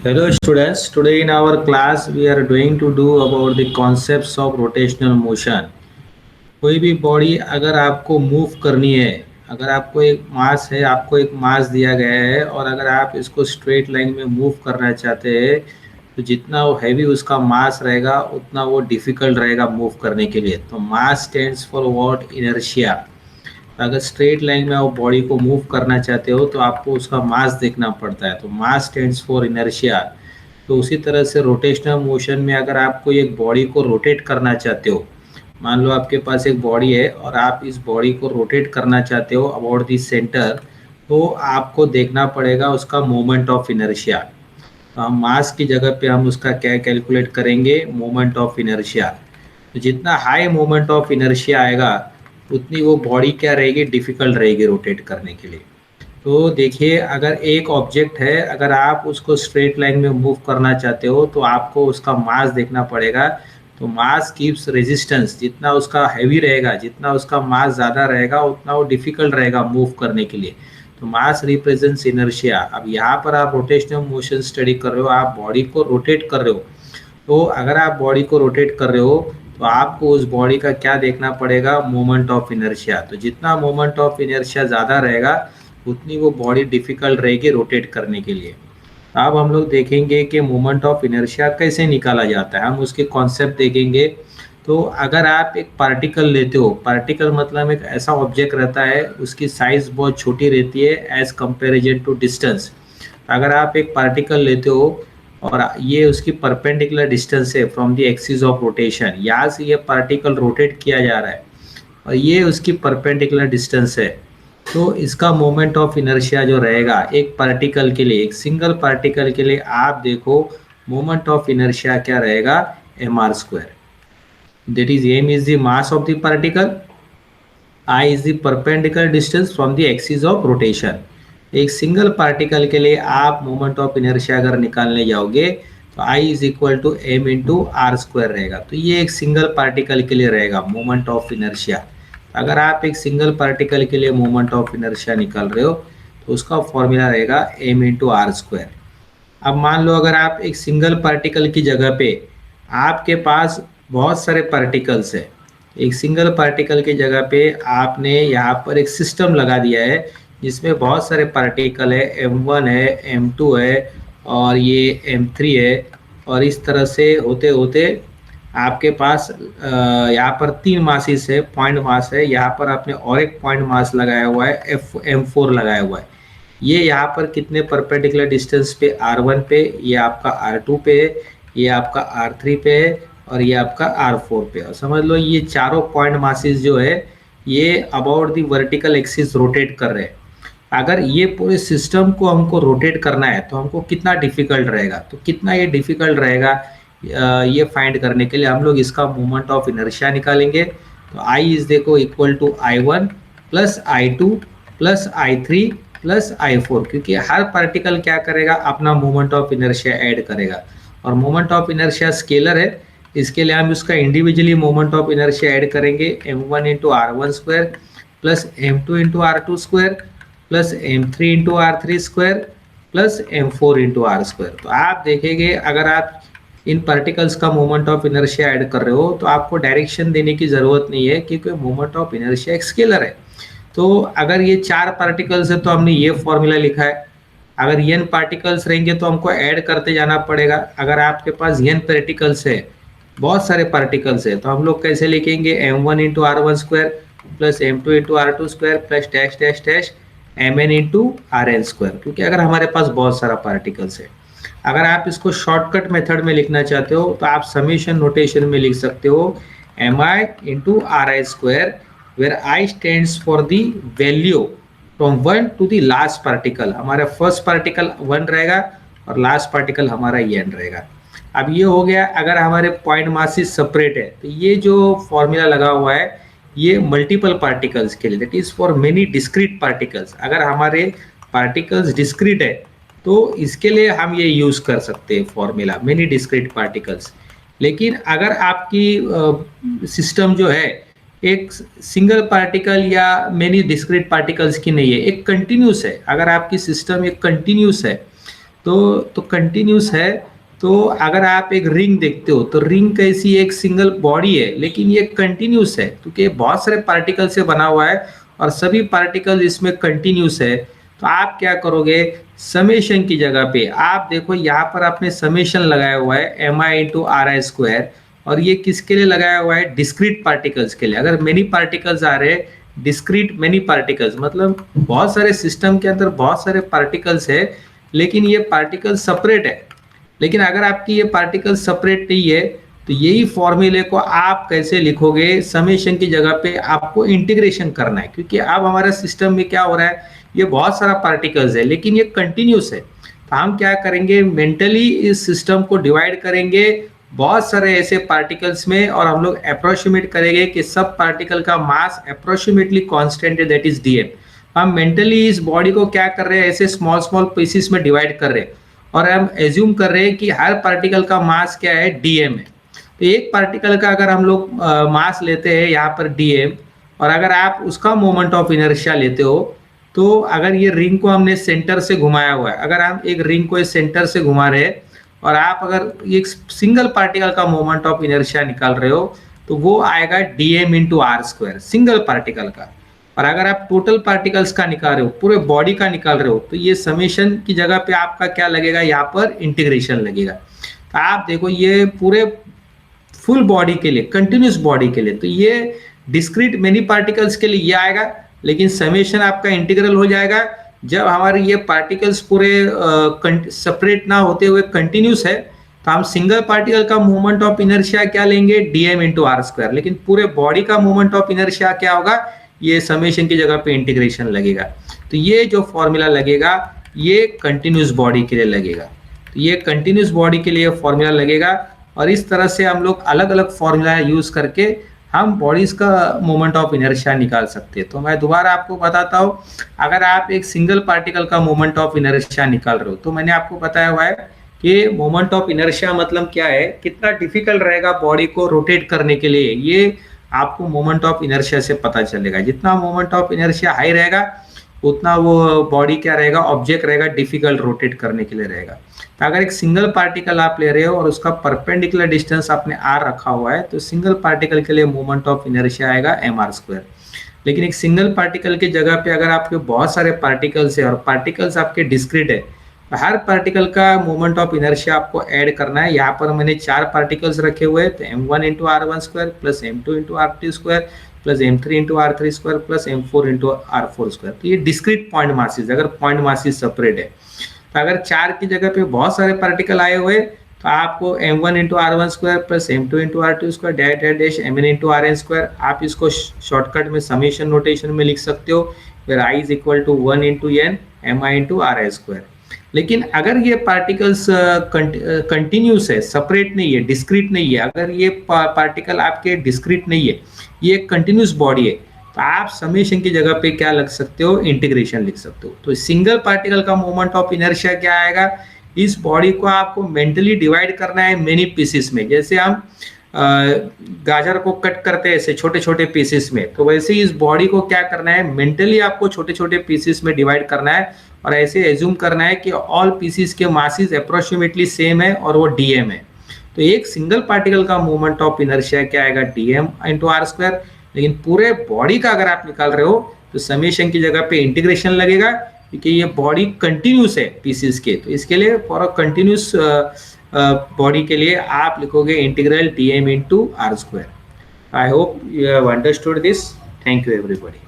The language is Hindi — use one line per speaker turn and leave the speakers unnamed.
Hello students, today in our class we are going to do about the concepts of rotational motion. कोई भी बॉडी अगर आपको मूव करनी है, अगर आपको एक मास है, आपको एक मास दिया गया है और अगर आप इसको स्ट्रेट लाइन में मूव करना चाहते हैं तो जितना वो हैवी उसका मास रहेगा उतना वो डिफिकल्ट रहेगा मूव करने के लिए। तो मास स्टैंड्स फॉर व्हाट? इनर्शिया। अगर स्ट्रेट लाइन में आप बॉडी को मूव करना चाहते हो तो आपको उसका मास देखना पड़ता है, तो मास स्टैंड्स फॉर इनर्शिया। तो उसी तरह से रोटेशनल मोशन में अगर आपको एक बॉडी को रोटेट करना चाहते हो, मान लो आपके पास एक बॉडी है और आप इस बॉडी को रोटेट करना चाहते हो अबाउट द सेंटर, तो आपको देखना पड़ेगा उसका मोमेंट ऑफ इनर्शिया। तो हम मास की जगह पे हम उसका क्या कैलकुलेट करेंगे? Moment of inertia. तो जितना हाई मोमेंट ऑफ इनर्शिया आएगा उतनी वो बॉडी क्या रहेगी? डिफिकल्ट रहेगी रोटेट करने के लिए। तो देखिए, अगर एक ऑब्जेक्ट है, अगर आप उसको स्ट्रेट लाइन में मूव करना चाहते हो तो आपको उसका मास देखना पड़ेगा। तो मास कीप्स रेजिस्टेंस, जितना उसका हैवी रहेगा, जितना उसका मास ज़्यादा रहेगा उतना वो डिफिकल्ट रहेगा मूव करने के लिए। तो मास रिप्रेजेंट्स इनर्शिया। अब यहाँ पर आप रोटेशनल मोशन स्टडी कर रहे हो, आप बॉडी को रोटेट कर रहे हो। तो अगर आप बॉडी को रोटेट कर रहे हो तो आपको उस बॉडी का क्या देखना पड़ेगा? Moment of inertia. तो जितना मोमेंट ऑफ इनर्शिया ज़्यादा रहेगा उतनी वो बॉडी डिफिकल्ट रहेगी रोटेट करने के लिए। अब हम लोग देखेंगे कि मोमेंट ऑफ इनर्शिया कैसे निकाला जाता है, हम उसके कॉन्सेप्ट देखेंगे। तो अगर आप एक पार्टिकल लेते हो, पार्टिकल मतलब एक ऐसा ऑब्जेक्ट रहता है उसकी साइज बहुत छोटी रहती है एज कंपेरिजन टू डिस्टेंस। अगर आप एक पार्टिकल लेते हो और ये उसकी परपेंडिकुलर डिस्टेंस है from the axis of rotation, यहाँ से ये पार्टिकल रोटेट किया जा रहा है और ये उसकी परपेंडिकुलर डिस्टेंस है, तो इसका मोमेंट ऑफ इनर्शिया जो रहेगा एक पार्टिकल के लिए, एक सिंगल पार्टिकल के लिए, आप देखो मोमेंट ऑफ इनर्शिया क्या रहेगा? mr²। That is m is the mass of the particle, I is the perpendicular distance from the axis of rotation. एक सिंगल पार्टिकल के लिए आप मोमेंट ऑफ इनर्शिया अगर निकालने जाओगे तो I is equal to m into r² रहेगा। तो ये एक सिंगल पार्टिकल के लिए रहेगा मोमेंट ऑफ इनर्शिया। अगर आप एक सिंगल पार्टिकल के लिए मोमेंट ऑफ इनर्शिया निकाल रहे हो तो उसका फॉर्मूला रहेगा m इंटू r²। अब मान लो अगर आप एक सिंगल पार्टिकल की जगह पे आपके पास बहुत सारे पार्टिकल्स है, एक सिंगल पार्टिकल की जगह पे आपने यहाँ पर एक सिस्टम लगा दिया है जिसमें बहुत सारे पार्टिकल है, m1 है, m2 है और ये m3 है, और इस तरह से होते होते आपके पास यहाँ पर 3 मासेस है, पॉइंट मास है, यहाँ पर आपने और एक पॉइंट मास लगाया हुआ है, m4 लगाया हुआ है। ये यहाँ पर कितने परपेंडिकुलर डिस्टेंस पे? r1 पे, ये आपका r2 पे है, ये आपका r3 पे है और ये आपका r4 पे। और समझ लो ये चारों पॉइंट मासेस जो है ये about the vertical axis rotate कर रहे हैं। अगर ये पूरे सिस्टम को हमको रोटेट करना है तो हमको कितना डिफिकल्ट रहेगा, तो कितना ये डिफिकल्ट रहेगा ये फाइंड करने के लिए हम लोग इसका मोमेंट ऑफ इनर्शिया निकालेंगे। तो I इज देखो equal to I1 plus I2 plus I3 plus I4, क्योंकि हर पार्टिकल क्या करेगा? अपना मोमेंट ऑफ इनर्शिया ऐड करेगा और मोमेंट ऑफ इनर्शिया स्केलर है, इसके लिए हम उसका individually moment of inertia add करेंगे। m1 into r1² plus m2 into r2² plus m3 into r3² plus m4 into r²। तो आप देखेंगे अगर आप इन पार्टिकल्स का मोमेंट ऑफ इनर्शिया ऐड कर रहे हो तो आपको डायरेक्शन देने की ज़रूरत नहीं है, क्योंकि मोमेंट ऑफ इनर्शिया एक स्केलर है। तो अगर ये 4 पार्टिकल्स है तो हमने ये फॉर्मूला लिखा है। अगर n पार्टिकल्स रहेंगे तो हमको ऐड करते जाना पड़ेगा। अगर आपके पास n पार्टिकल्स है, बहुत सारे पार्टिकल्स है, तो हम लोग कैसे लिखेंगे? m1 into r1² plus m2 into r2² plus dash dash dash mn into rn², क्योंकि अगर हमारे पास बहुत सारा पार्टिकल्स है। अगर आप इसको शॉर्टकट मेथड में लिखना चाहते हो तो आप समीशन नोटेशन में लिख सकते हो mi into ri², where I stands for the value from 1 to the last particle. हमारा फर्स्ट पार्टिकल 1 रहेगा और लास्ट पार्टिकल हमारा n रहेगा। अब ये हो गया अगर हमारे पॉइंट मासेस सेपरेट है, तो ये जो फॉर्मूला लगा हुआ है ये मल्टीपल पार्टिकल्स के लिए, that is for many discrete particles. अगर हमारे पार्टिकल्स डिस्क्रीट है तो इसके लिए हम ये यूज कर सकते हैं फॉर्मूला, मेनी डिस्क्रीट पार्टिकल्स। लेकिन अगर आपकी सिस्टम जो है एक सिंगल पार्टिकल या मेनी डिस्क्रीट पार्टिकल्स की नहीं है, एक कंटिन्यूस है, अगर आपकी सिस्टम एक कंटिन्यूस है तो कंटिन्यूस है। तो अगर आप एक रिंग देखते हो तो रिंग कैसी एक सिंगल बॉडी है, लेकिन ये कंटिन्यूस है क्योंकि बहुत सारे पार्टिकल से बना हुआ है और सभी पार्टिकल इसमें कंटिन्यूस है। तो आप क्या करोगे, समेशन की जगह पे आप देखो यहाँ पर आपने समेशन लगाया हुआ है m i into r i square, और ये किसके लिए लगाया हुआ है, डिस्क्रीट पार्टिकल्स के लिए। अगर मेनी पार्टिकल्स आ रहे हैं, डिस्क्रीट मेनी पार्टिकल्स मतलब बहुत सारे सिस्टम के अंदर बहुत सारे पार्टिकल्स है, लेकिन ये पार्टिकल सेपरेट है। लेकिन अगर आपकी ये पार्टिकल सेपरेट नहीं है तो यही फॉर्मूले को आप कैसे लिखोगे, समेशन की जगह पे आपको इंटीग्रेशन करना है, क्योंकि अब हमारे सिस्टम में क्या हो रहा है, ये बहुत सारा पार्टिकल्स है लेकिन ये कंटिन्यूस है। तो हम क्या करेंगे, मेंटली इस सिस्टम को डिवाइड करेंगे बहुत सारे ऐसे पार्टिकल्स में, और हम लोग अप्रोक्सीमेट करेंगे कि सब पार्टिकल का मास अप्रोक्सीमेटली कांस्टेंट है, दैट इज डीएम। हम मेंटली इस बॉडी को क्या कर रहे हैं, ऐसे स्मॉल स्मॉल पीसेस में डिवाइड कर रहे हैं, और हम एज्यूम कर रहे हैं कि हर पार्टिकल का मास क्या है, डीएम है। तो एक पार्टिकल का अगर हम लोग मास लेते हैं यहाँ पर डीएम, और अगर आप उसका मोमेंट ऑफ इनर्शिया लेते हो, तो अगर ये रिंग को हमने सेंटर से घुमाया हुआ है, अगर हम एक रिंग को इस सेंटर से घुमा रहे हैं और आप अगर एक सिंगल पार्टिकल का मोमेंट ऑफ इनर्शिया निकाल रहे हो, तो वो आएगा dm into r square single particle का। और अगर आप टोटल पार्टिकल्स का निकाल रहे हो, पूरे बॉडी का निकाल रहे हो, तो ये समेशन की जगह पे आपका क्या लगेगा, यहाँ पर इंटीग्रेशन लगेगा। तो आप देखो ये पूरे फुल बॉडी के लिए, कंटिन्यूस बॉडी के लिए, तो ये डिस्क्रीट मेनी पार्टिकल्स के लिए ये आएगा, लेकिन समेशन आपका इंटीग्रल हो जाएगा जब हमारे ये पार्टिकल्स पूरे सेपरेट ना होते हुए कंटिन्यूस है। तो हम सिंगल पार्टिकल का मोमेंट ऑफ इनर्शिया क्या लेंगे, डीएम इंटू आर स्क्वायर, लेकिन पूरे बॉडी का मोमेंट ऑफ इनर्शिया क्या होगा, ये समेशन की जगह पे इंटीग्रेशन लगेगा। तो ये जो फॉर्मूला लगेगा ये कंटिन्यूस बॉडी के लिए लगेगा, तो ये कंटिन्यूस बॉडी के लिए फॉर्मूला लगेगा। और इस तरह से हम लोग अलग अलग फॉर्मूला यूज करके हम बॉडीज का मोमेंट ऑफ इनर्शिया निकाल सकते हैं। तो मैं दोबारा आपको बताता हूँ, अगर आप एक सिंगल पार्टिकल का मोमेंट ऑफ इनर्शिया निकाल रहे हो, तो मैंने आपको बताया हुआ है कि मोमेंट ऑफ इनर्शिया मतलब क्या है, कितना डिफिकल्ट रहेगा बॉडी को रोटेट करने के लिए, ये आपको मोमेंट ऑफ इनर्शिया से पता चलेगा। जितना मोमेंट ऑफ इनर्शिया हाई रहेगा उतना वो बॉडी क्या रहेगा, ऑब्जेक्ट रहेगा, डिफिकल्ट रोटेट करने के लिए रहेगा। तो अगर एक सिंगल पार्टिकल आप ले रहे हो और उसका परपेंडिकुलर डिस्टेंस आपने आर रखा हुआ है, तो सिंगल पार्टिकल के लिए मोमेंट ऑफ इनर्शिया आएगा एम आर स्क्वायर। लेकिन एक सिंगल पार्टिकल की जगह पे अगर आपके बहुत सारे पार्टिकल्स है और पार्टिकल्स आपके डिस्क्रीट है, तो हर पार्टिकल का मोमेंट ऑफ इनर्शिया आपको ऐड करना है। यहाँ पर मैंने 4 पार्टिकल्स रखे हुए हैं, तो m1 into r one square plus m2 into r two square plus m3 into r three square plus m4 into r four square. तो ये डिस्क्रीट पॉइंट मासेस, अगर पॉइंट मासेस सेपरेट है, तो अगर 4 की जगह पे बहुत सारे पार्टिकल आए हुए, तो आपको m1 into r one square plus m2 into r two square dash dash mn into r n square, आप इसको शॉर्टकट में समेशन नोटेशन में लिख सकते हो, फिर i is equal to 1 into n m i into r i square. लेकिन अगर ये पार्टिकल्स कंटिन्यूस है, सेपरेट नहीं है, डिस्क्रीट नहीं है, अगर ये पार्टिकल आपके डिस्क्रीट नहीं है, ये कंटिन्यूस बॉडी है, तो आप समेशन की जगह पे क्या लग सकते हो, इंटीग्रेशन लिख सकते हो। तो सिंगल पार्टिकल का मोमेंट ऑफ इनर्शिया क्या आएगा, इस बॉडी को आपको मेंटली डिवाइड करना है मेनी पीसेस में। जैसे हम गाजर को कट करते हैं ऐसे छोटे छोटे पीसेस में, तो वैसे ही इस बॉडी को क्या करना है, मेंटली आपको छोटे छोटे पीसेस में डिवाइड करना है, और ऐसे एज्यूम करना है कि ऑल पीसेस के मासेस अप्रोक्सीमेटली सेम है और वो डीएम है। तो एक सिंगल पार्टिकल का मोमेंट ऑफ इनर्शिया क्या आएगा, डीएम इंटू आर स्क्वायर। लेकिन पूरे बॉडी का अगर आप निकाल रहे हो, तो समेशन की जगह पे इंटीग्रेशन लगेगा, क्योंकि ये बॉडी कंटिन्यूस है पीसेस के। तो इसके लिए फॉर अ कंटिन्यूस बॉडी के लिए आप लिखोगे integral dm into r square. I hope you have understood this. Thank you everybody.